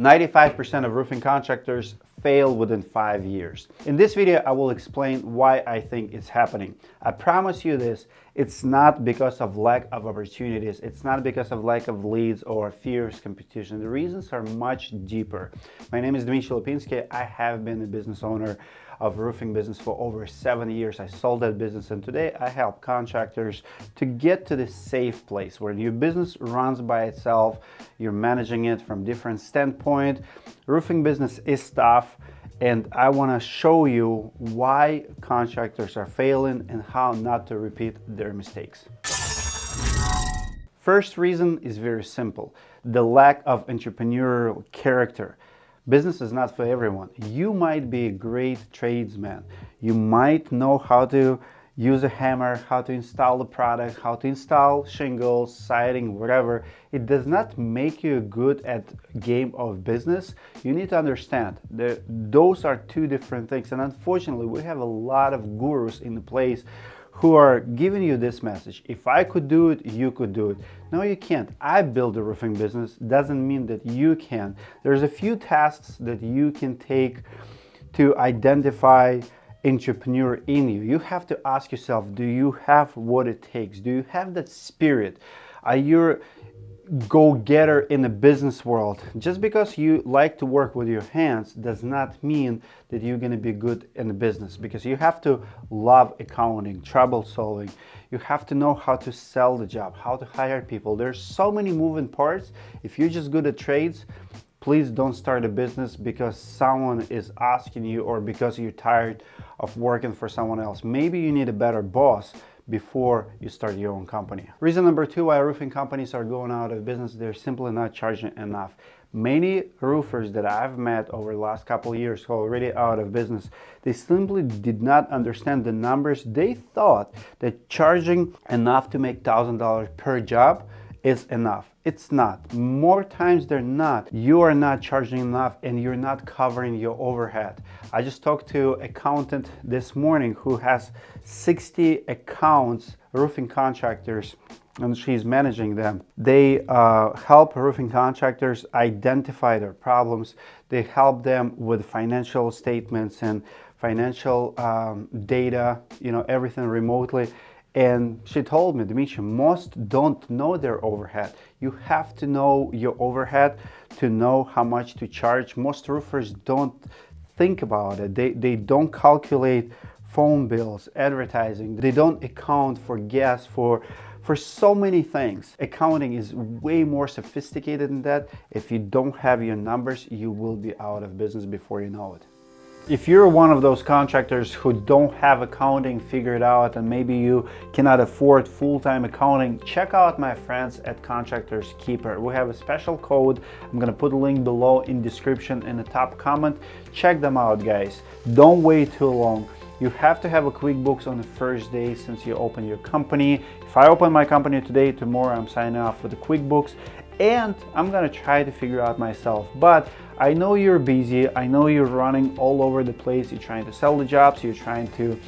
95% of roofing contractors fail within 5 years. In this video, I will explain why I think it's happening. I promise you this, it's not because of lack of opportunities, it's not because of lack of leads or fierce competition. The reasons are much deeper. My name is Dmitry Lipinski. I have been a business owner of roofing business for over 7 years. I sold that business, and today I help contractors to get to the safe place where your business runs by itself. You're managing it from different standpoint. Roofing business is tough, and I want to show you why contractors are failing and how not to repeat their mistakes. First reason is very simple: the lack of entrepreneurial character. Business is not for everyone. You might be a great tradesman. You might know how to use a hammer, how to install the product, how to install shingles, siding, whatever. It does not make you good at game of business. You need to understand that those are two different things. And unfortunately, we have a lot of gurus in the place who are giving you this message: if I could do it, you could do it. No, you can't. I built a roofing business, doesn't mean that you can. There's a few tasks that you can take to identify entrepreneur in you. You have to ask yourself, do you have what it takes? Do you have that spirit? Are you a go-getter in the business world? Just because you like to work with your hands does not mean that you're going to be good in the business, because you have to love accounting, trouble solving. You have to know how to sell the job, how to hire people. There's so many moving parts. If you're just good at trades, please don't start a business because someone is asking you or because you're tired of working for someone else. Maybe you need a better boss before you start your own company. Reason number two why roofing companies are going out of business: they're simply not charging enough. Many roofers that I've met over the last couple of years who are already out of business, they simply did not understand the numbers. They thought that charging enough to make $1,000 per job is enough. It's not. More times than not, you are not charging enough and you're not covering your overhead. I just talked to an accountant this morning who has 60 accounts, roofing contractors, and she's managing them. They help roofing contractors identify their problems. They help them with financial statements and financial data, everything remotely. And she told me, Dmitry, most don't know their overhead. You have to know your overhead to know how much to charge. Most roofers don't think about it. They don't calculate phone bills, advertising. They don't account for gas, for so many things. Accounting is way more sophisticated than that. If you don't have your numbers, you will be out of business before you know it. If you're one of those contractors who don't have accounting figured out and maybe you cannot afford full-time accounting, check out my friends at Contractors Keeper. We have a special code. I'm going to put a link below in description in the top comment. Check them out, guys. Don't wait too long. You have to have a QuickBooks on the first day since you open your company. If I open my company today, tomorrow I'm signing off with the QuickBooks, and I'm gonna try to figure out myself. But I know you're busy. I know you're running all over the place. You're trying to sell the jobs. You're trying to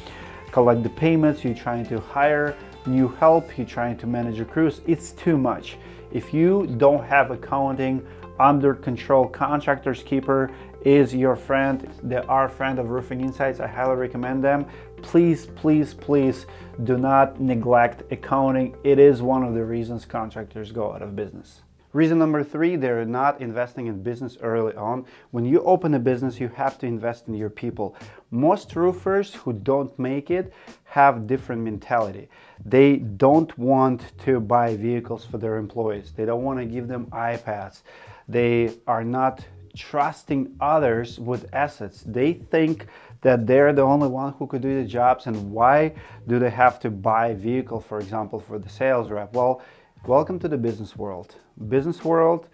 collect the payments. You're trying to hire new help. You're trying to manage your crews. It's too much. If you don't have accounting under control, Contractors Keeper is your friend. They are a friend of Roofing Insights. I highly recommend them. Please, please, please do not neglect accounting. It is one of the reasons contractors go out of business. Reason number three, they're not investing in business early on. When you open a business, you have to invest in your people. Most roofers who don't make it have different mentality. They don't want to buy vehicles for their employees. They don't want to give them iPads. They are not trusting others with assets. They think that they're the only one who could do the jobs, and why do they have to buy a vehicle, for example, for the sales rep? Well, welcome to the business world. Business world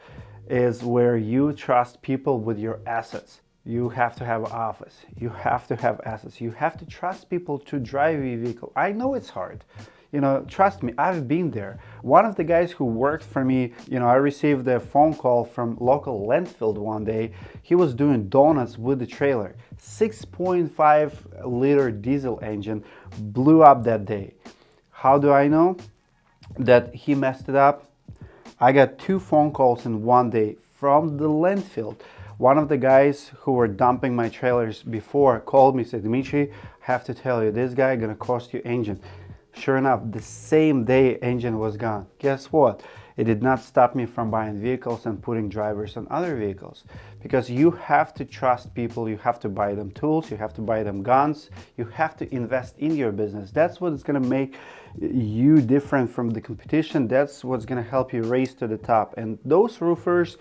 is where you trust people with your assets. You have to have an office. You have to have assets. You have to trust people to drive your vehicle. I know it's hard. Trust me, I've been there. One of the guys who worked for me, I received a phone call from local landfill one day. He was doing donuts with the trailer. 6.5 liter diesel engine blew up that day. How do I know that he messed it up? I got 2 phone calls in one day. from the landfill. One of the guys who were dumping my trailers before called me, said, Dimitri, I have to tell you, this guy gonna cost you engine. Sure enough, the same day engine was gone. Guess what? It did not stop me from buying vehicles and putting drivers on other vehicles, because you have to trust people, you have to buy them tools, you have to buy them guns, you have to invest in your business. That's what's going to make you different from the competition. That's what's going to help you race to the top. And those roofers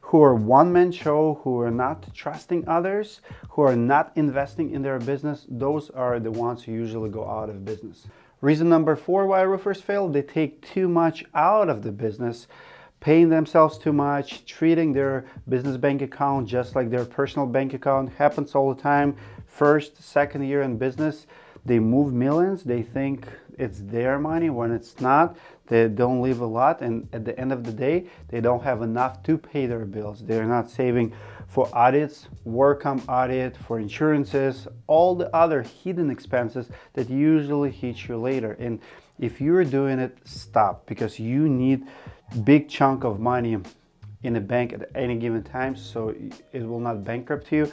who are one-man show, who are not trusting others, who are not investing in their business, those are the ones who usually go out of business. Reason number 4 why roofers fail: they take too much out of the business, paying themselves too much, treating their business bank account just like their personal bank account. Happens all the time. First, second year in business, they move millions, they think it's their money when it's not. They don't leave a lot, and at the end of the day, they don't have enough to pay their bills. They're not saving for audits, work-on audit, for insurances, all the other hidden expenses that usually hit you later. And if you're doing it, stop, because you need big chunk of money in the bank at any given time so it will not bankrupt you.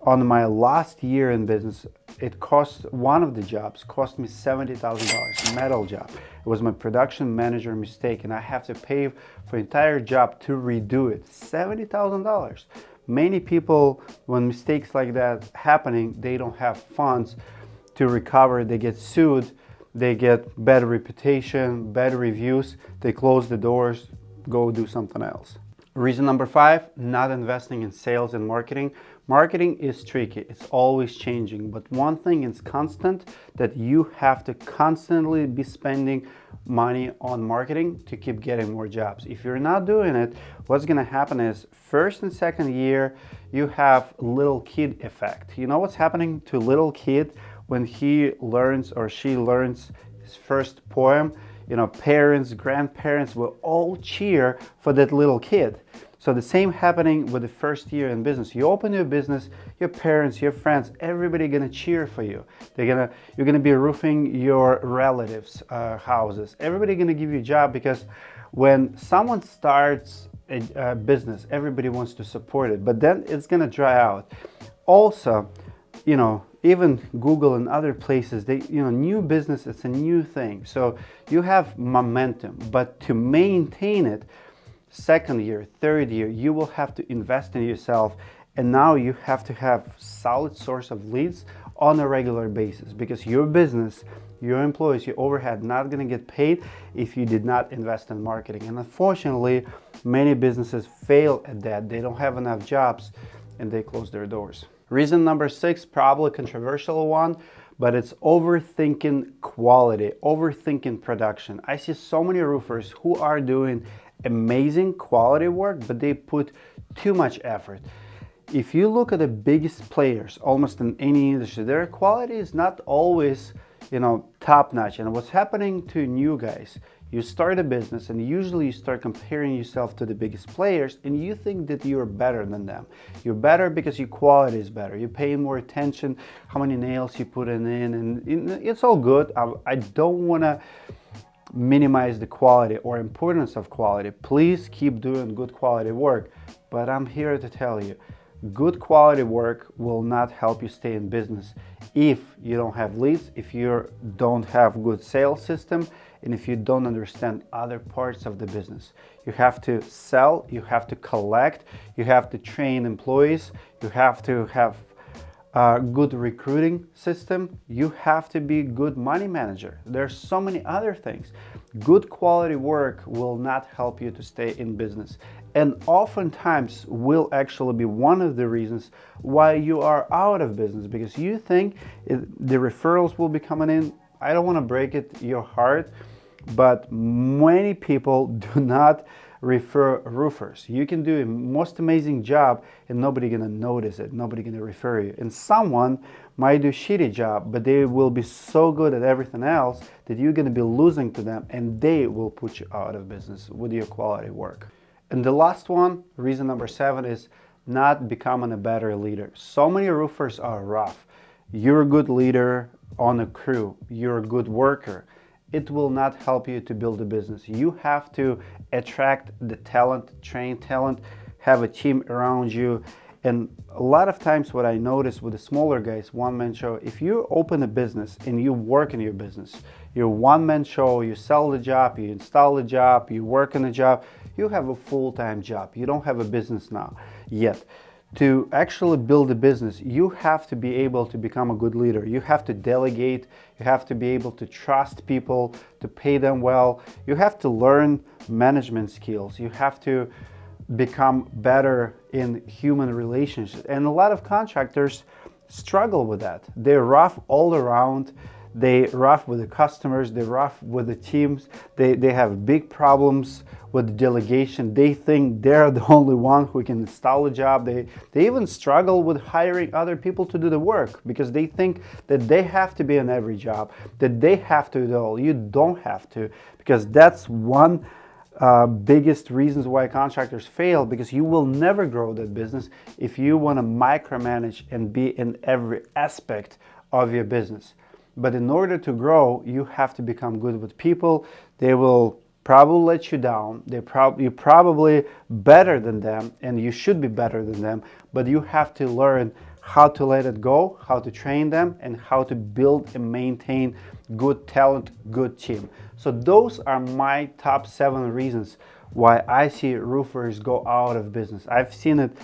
On my last year in business, it cost, one of the jobs cost me $70,000, metal job. It was my production manager mistake, and I have to pay for entire job to redo it. $70,000. Many people, when mistakes like that happening, they don't have funds to recover. They get sued, they get bad reputation, bad reviews, they close the doors, go do something else. Reason number 5, not investing in sales and marketing. Marketing is tricky, it's always changing, but one thing is constant, that you have to constantly be spending money on marketing to keep getting more jobs. If you're not doing it, what's gonna happen is first and second year, you have little kid effect. You know what's happening to little kid when he learns or she learns his first poem? You know, parents, grandparents will all cheer for that little kid. So the same happening with the first year in business. You open your business, your parents, your friends, everybody gonna cheer for you. You're gonna be roofing your relatives' houses. Everybody gonna give you a job, because when someone starts a business, everybody wants to support it, but then it's gonna dry out. Also, you know, even Google and other places, new business, it's a new thing. So you have momentum, but to maintain it, second year, third year, you will have to invest in yourself, and now you have to have solid source of leads on a regular basis, because your business, your employees, your overhead not going to get paid if you did not invest in marketing. And unfortunately, many businesses fail at that. They don't have enough jobs and they close their doors. Reason number 6, probably a controversial one, but it's overthinking quality, overthinking production. I see so many roofers who are doing amazing quality work, but they put too much effort. If you look at the biggest players, almost in any industry, their quality is not always, top notch. And what's happening to new guys? You start a business and usually you start comparing yourself to the biggest players, and you think that you're better than them. You're better because your quality is better. You pay more attention how many nails you put in, and it's all good. I don't want to minimize the quality or importance of quality. Please keep doing good quality work, but I'm here to tell you, good quality work will not help you stay in business if you don't have leads, if you don't have good sales system, and if you don't understand other parts of the business. You have to sell, you have to collect, you have to train employees, you have to have a good recruiting system, you have to be a good money manager. There's so many other things. Good quality work will not help you to stay in business, and oftentimes will actually be one of the reasons why you are out of business, because you think the referrals will be coming in. I don't want to break it your heart, but many people do not refer roofers. You can do a most amazing job and nobody gonna notice it, nobody gonna refer you. And someone might do a shitty job, but they will be so good at everything else that you're gonna be losing to them, and they will put you out of business with your quality work. And the last one, reason number 7, is not becoming a better leader. So many roofers are rough. You're a good leader on a crew, you're a good worker. It will not help you to build a business. You have to attract the talent, train talent, have a team around you. And a lot of times what I notice with the smaller guys, one-man show, if you open a business and you work in your business, you're one-man show, you sell the job, you install the job, you work on the job, you have a full-time job. You don't have a business now yet. To actually build a business, you have to be able to become a good leader. You have to delegate, you have to be able to trust people, to pay them well. You have to learn management skills. You have to become better in human relationships. And a lot of contractors struggle with that. They're rough all around. They rough with the customers, they rough with the teams, they have big problems with the delegation. They think they're the only one who can install a job. They even struggle with hiring other people to do the work because they think that they have to be in every job, that they have to do it all. You don't have to, because that's one biggest reasons why contractors fail, because you will never grow that business if you want to micromanage and be in every aspect of your business. But in order to grow, you have to become good with people. They will probably let you down. You're probably better than them, and you should be better than them, but you have to learn how to let it go, how to train them, and how to build and maintain good talent, good team. So those are my top 7 reasons why I see roofers go out of business. I've seen it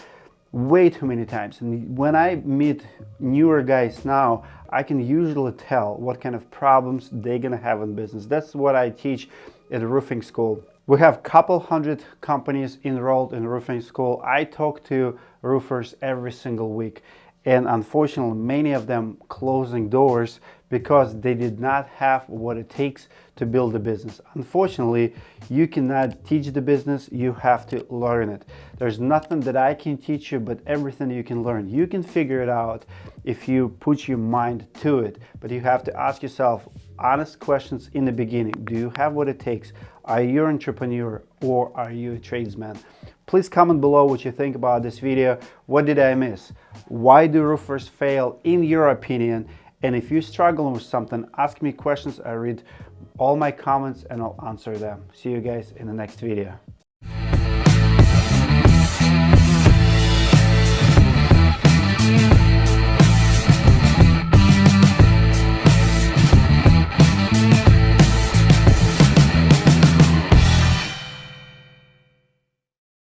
way too many times, and when I meet newer guys now, I can usually tell what kind of problems they're gonna have in business. That's what I teach at a roofing school. We have a couple hundred companies enrolled in roofing school. I talk to roofers every single week, and unfortunately many of them closing doors because they did not have what it takes to build a business. Unfortunately, you cannot teach the business, you have to learn it. There's nothing that I can teach you, but everything you can learn. You can figure it out if you put your mind to it, but you have to ask yourself honest questions in the beginning. Do you have what it takes? Are you an entrepreneur or are you a tradesman? Please comment below what you think about this video. What did I miss? Why do roofers fail in your opinion? And if you're struggling with something, ask me questions. I read all my comments and I'll answer them. See you guys in the next video.